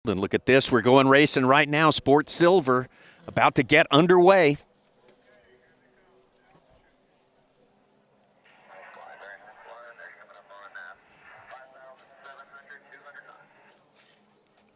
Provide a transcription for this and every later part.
And look at this, we're going racing right now. Sport Silver about to get underway.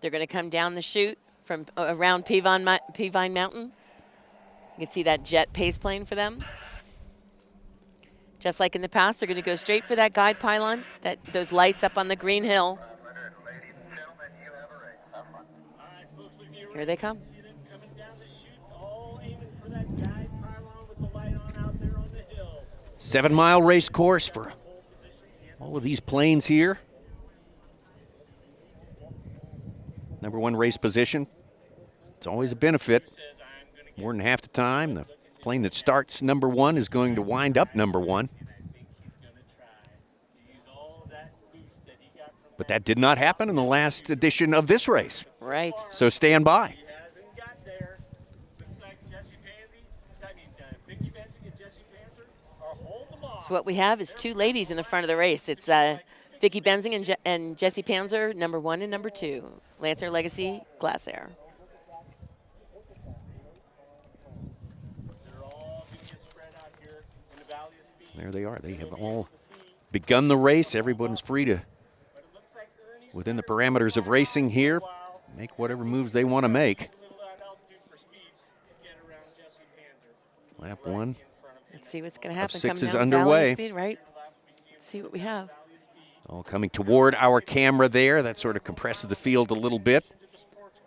They're going to come down the chute from around Peavine Mountain. You can see that jet pace plane for them. Just like in the past, they're going to go straight for that guide pylon, those lights up on the green hill. Here they come. 7-mile race course for all of these planes here. #1 race position. It's always a benefit. More than half the time, the plane that starts #1 is going to wind up #1. But that did not happen in the last edition of this race. Right. So stand by. So what we have is 2 ladies in the front of the race. It's Vicki Benzing and Jessie Panzer, #1 and #2. Lancer Legacy Glass Air. There they are. They have all begun the race. Everyone's free to, within the parameters of racing here, make whatever moves they want to make. Lap 1. Let's see what's going to happen. 6 is down underway. Speed, right? Let's see what we have. All coming toward our camera there. That sort of compresses the field a little bit. This large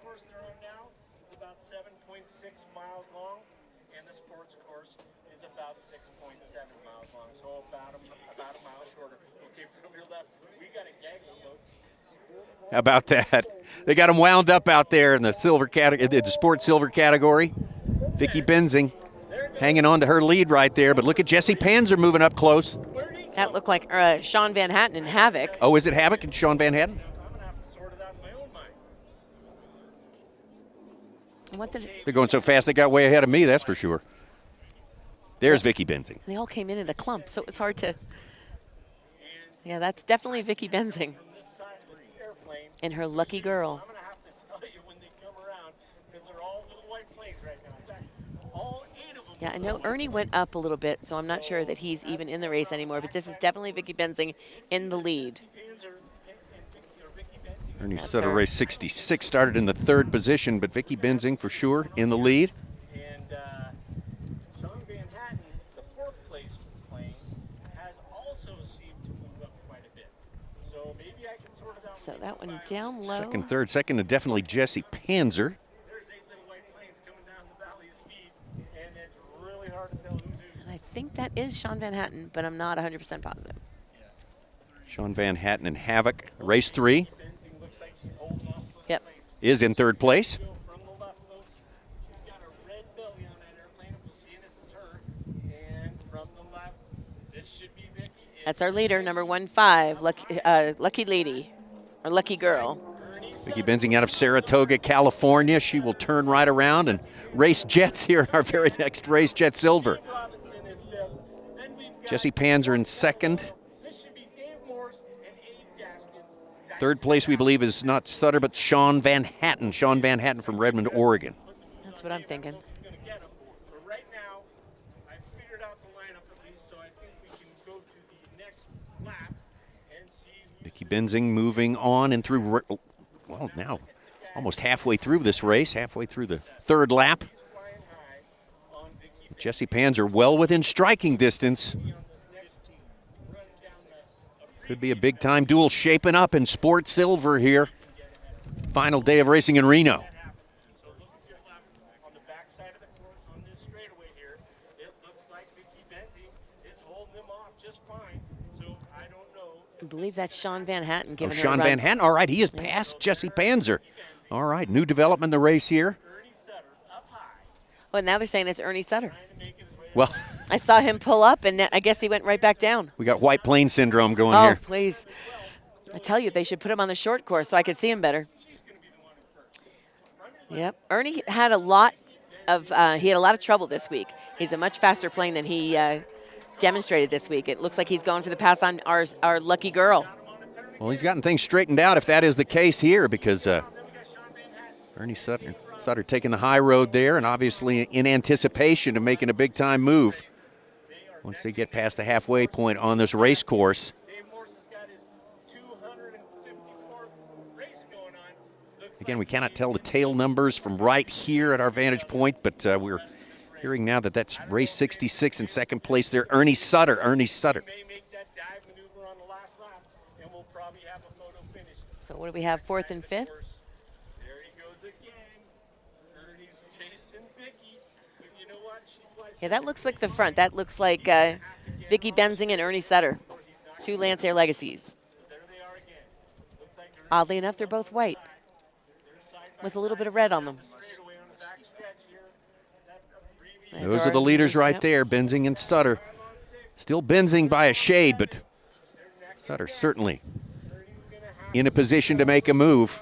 course they're on now is about 7.6 miles long, and the sports course is about 6.7 miles long, so about a mile shorter. Okay, from your left, we got a gaggle, folks. How about that? They got them wound up out there in the silver category, the sports silver category. Vicki Benzing hanging on to her lead right there, but look at Jessie Panzer moving up close. That looked like Sean Van Hatten and Havoc. Oh, is it Havoc and Sean Van Hatten? They're going so fast they got way ahead of me, that's for sure. There's Vicki Benzing. They all came in a clump, so it was hard to. Yeah, that's definitely Vicki Benzing. And her lucky girl. Yeah, I know Ernie went up a little bit, so I'm not sure that he's even in the race anymore, but this is definitely Vicki Benzing in the lead. Ernie Sutter, race 66, started in the 3rd position, but Vicki Benzing for sure in the lead. And Sean Van Hatten, the 4th place plane, has also seemed to move up quite a bit. So maybe I can sort it out. So that one down low. Second, third, second, and definitely Jessie Panzer. I think that is Sean Van Hatten, but I'm not 100% positive. Sean Van Hatten and Havoc, race 3. Yep. Is in 3rd place. That's our leader, #15, Lucky Lady, or Lucky Girl. Vicki Benzing out of Saratoga, California. She will turn right around and race jets here in our very next race, Jet Silver. Jessie Panzer in 2nd. 3rd place, we believe, is not Sutter, but Sean Van Hatten. Sean Van Hatten from Redmond, Oregon. That's what I'm thinking. Vicki Benzing moving on and through, well, now almost halfway through this race, halfway through the 3rd lap. Jessie Panzer well within striking distance. Could be a big-time duel shaping up in Sport Silver here. Final day of racing in Reno. I believe that's Sean Van Hatten giving her Sean a run. Van Hatten, all right, he is past Jessie Panzer. All right, new development in the race here. Well, now they're saying it's Ernie Sutter. Well, I saw him pull up, and I guess he went right back down. We got white plane syndrome going here. here. Oh, please. I tell you, they should put him on the short course so I could see him better. Yep. Ernie had a lot of trouble this week. He's a much faster plane than he demonstrated this week. It looks like he's going for the pass on our lucky girl. Well, he's gotten things straightened out if that is the case here, because Ernie Sutter taking the high road there, and obviously in anticipation of making a big-time move once they get past the halfway point on this race course. Again, we cannot tell the tail numbers from right here at our vantage point, but we're hearing now that that's race 66 in second place there, Ernie Sutter. So what do we have, fourth and fifth? There he goes again. Ernie's chasing Vicky. You know what? Yeah, that looks like the front. That looks like Vicky Benzing and Ernie Sutter, 2 Lancer Legacies. There they are again. Looks like Oddly enough, they're both white with a little bit of red on them. Those are the leaders right there, Benzing and Sutter. Still Benzing by a shade, but Sutter certainly in a position to make a move,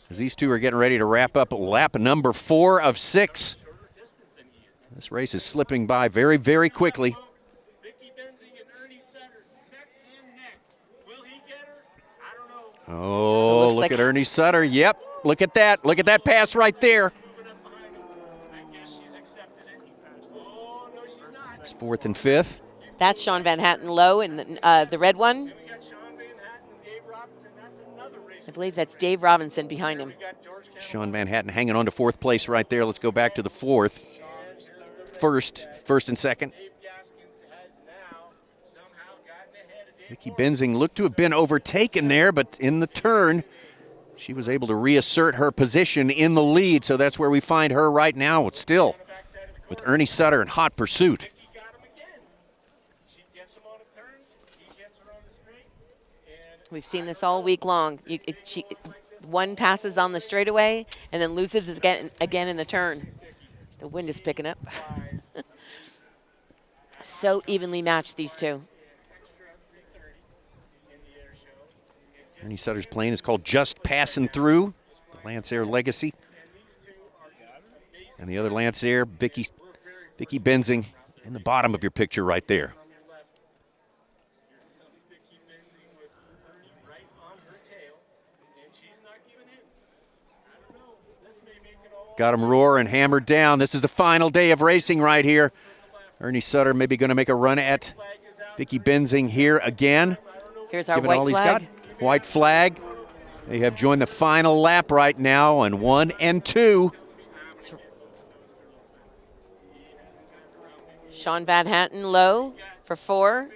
as these two are getting ready to wrap up lap number 4 of 6. This race is slipping by very, very quickly. Oh, look at Ernie Sutter. Yep, look at that. Look at that pass right there. It's fourth and fifth. That's Sean Van Hatten low, and the red one, I believe that's Dave Robinson behind him. Sean Van Hatten hanging on to fourth place right there. Let's go back to the fourth. First and second. Vicky Benzing looked to have been overtaken there, but in the turn, she was able to reassert her position in the lead, so that's where we find her right now. It's still with Ernie Sutter in hot pursuit. We've seen this all week long. One passes on the straightaway and then loses again in the turn. The wind is picking up. So evenly matched, these two. Ernie Sutter's plane is called Just Passing Through, the Lancer Legacy. And the other Lancer, Vicky Benzing, in the bottom of your picture right there. Got him roaring, hammered down. This is the final day of racing right here. Ernie Sutter maybe going to make a run at Vicky Benzing here again. Here's our white flag. White flag. They have joined the final lap right now on 1 and 2. Sean Van Hatten low for 4.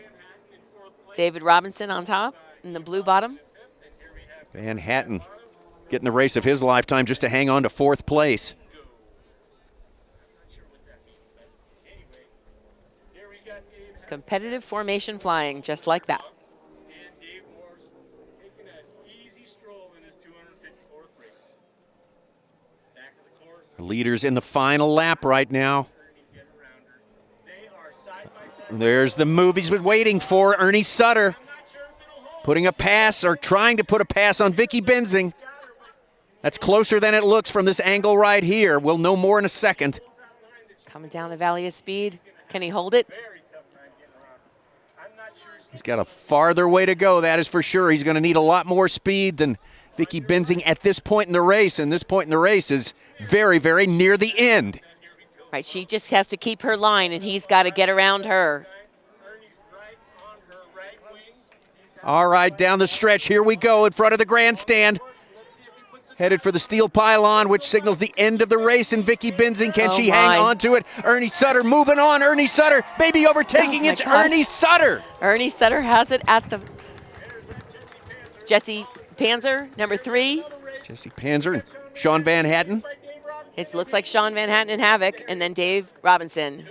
David Robinson on top in the blue bottom. Van Hatten getting the race of his lifetime just to hang on to fourth place. Competitive formation flying, just like that. Leaders in the final lap right now. There's the move he's been waiting for, Ernie Sutter. Putting a pass, or trying to put a pass on Vicky Benzing. That's closer than it looks from this angle right here. We'll know more in a second. Coming down the valley of speed. Can he hold it? He's got a farther way to go, that is for sure. He's going to need a lot more speed than Vicky Benzing at this point in the race, and this point in the race is very, very near the end. Right, she just has to keep her line, and he's got to get around her. All right, down the stretch, here we go in front of the grandstand. Headed for the steel pylon, which signals the end of the race, and Vicky Benzing, can she hang on to it? Ernie Sutter moving on, Ernie Sutter maybe overtaking, it's Ernie Sutter. Ernie Sutter has it at the... Jesse Panzer, number 3. Jesse Panzer and Sean Van Hatten. It looks like Sean Van Hatten and Havoc, and then Dave Robinson.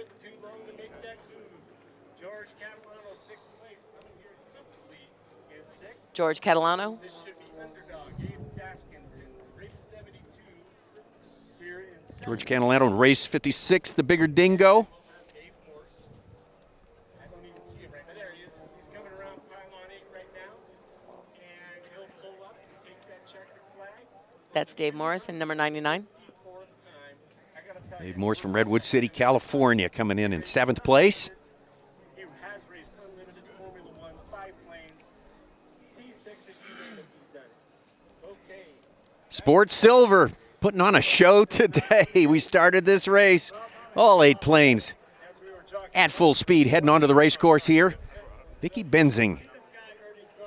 George Catalano. George Catalano in race 56, the bigger dingo. That's Dave Morrison, number 99. Dave Morris from Redwood City, California, coming in 7th place. Sports Silver putting on a show today. We started this race, all 8 planes at full speed heading onto the race course here. Vicky Benzing,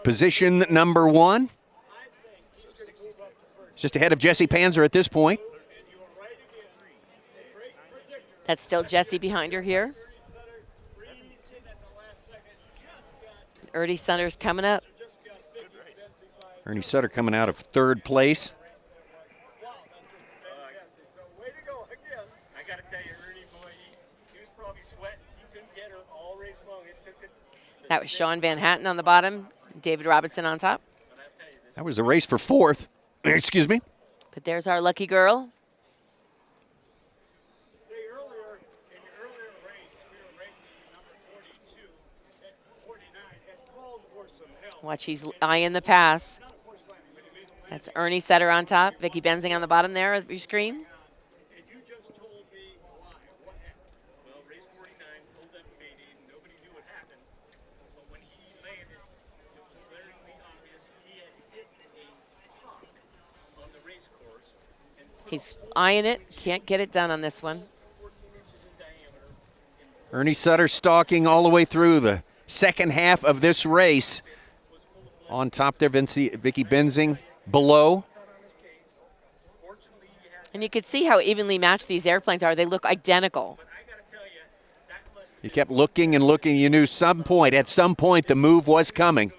position number 1. Just ahead of Jessie Panzer at this point. That's still Jessie behind her here. Ernie Sutter's coming up. Ernie Sutter coming out of 3rd place. Way to go again. I got to tell you, Ernie, boy, he was probably sweating. He couldn't get her all race long. It took it. That was Sean Van Hatten on the bottom, David Robinson on top. That was the race for 4th. Excuse me. But there's our lucky girl. Earlier, in the earlier race, we were racing number 42 and 49 had called for some help. Watch, he's eyeing the pass. That's Ernie Sutter on top, Vicky Benzing on the bottom there of your screen. And you just told me why. What happened? Well, race 49 pulled up and made it. Nobody knew what happened. But when he landed, it was glaringly obvious he had hit a hawk on the race course. And He's eyeing it, can't get it done on this one. 14 inches in diameter. Ernie Sutter stalking all the way through the second half of this race. On top there, Vicky Benzing below. And you could see how evenly matched these airplanes are. They look identical. You kept looking and looking. You knew at some point, the move was coming.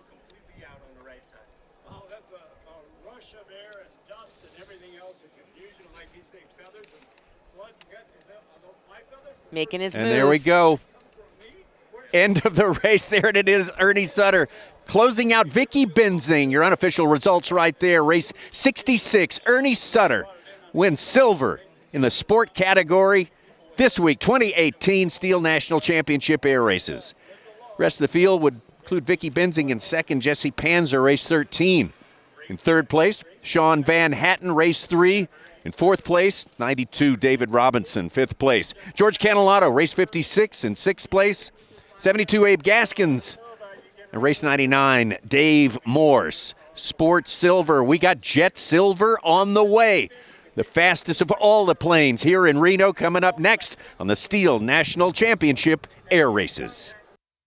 Oh, that's a rush of air and dust and everything else and confusion, like you say, feathers and blood and gut. Are those my feathers? Making his And move. there we go. End of the race. There it is, Ernie Sutter. Closing out Vicky Benzing. Your unofficial results right there. Race 66. Ernie Sutter wins silver in the sport category this week, 2018 STIHL National Championship Air Races. Rest of the field would include Vicky Benzing in 2nd, Jessie Panzer, race 13. In 3rd place, Sean Van Hatten, race 3. In 4th place, 92, David Robinson, 5th place. George Canelato, race 56. In 6th place, 72, Abe Gaskins. And race 99, Dave Morse. Sports Silver. We got Jet Silver on the way. The fastest of all the planes here in Reno coming up next on the STIHL National Championship Air Races.